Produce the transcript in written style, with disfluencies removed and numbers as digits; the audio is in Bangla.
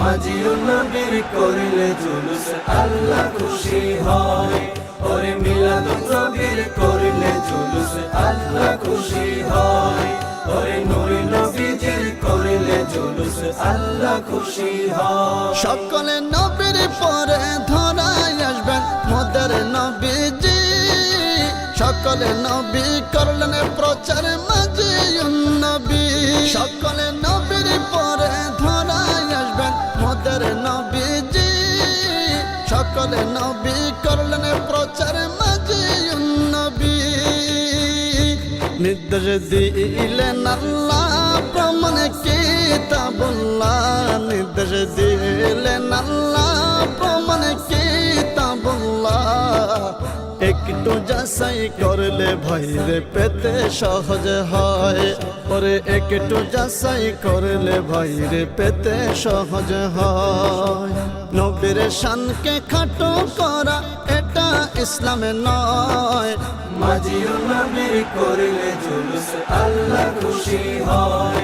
মাঝি ও নবীর করিলে জুলুস আল্লাহ খুশি হয়। ওরে মিলাদ নবীর করিলে জুলুস আল্লাহ খুশি হয়। ওরে নূরে নবীজির করিলে জুলুস আল্লাহ খুশি হয়। সকলে নবীর পরে ধরাই আসবেন মোদের নবীজি। সকলে নবী করলেন প্রচার মাঝি নবী। সকলে নবীর পরে ধরাই আসবেন মোদের নবীজি। সকলে নবী করলেন প্রচার মাঝি নবী। নির্দেশ দিলেন আল্লাহ প্রমাণ কিতাবুল্লাহ। নির্দেশ দিলেন আল্লাহ প্রমাণ কিতাবুল্লাহ। একটু যাচাই করলে ভাইরে পেতে সহজ হয়। ওরে একটু যাচাই করলে ভাইরে পেতে সহজ হয়। নবীর শানকে খাটো করা এটা ইসলামে নয়। মাঝি ও নবীর করিলে জুলুস আল্লাহ খুশি হয়।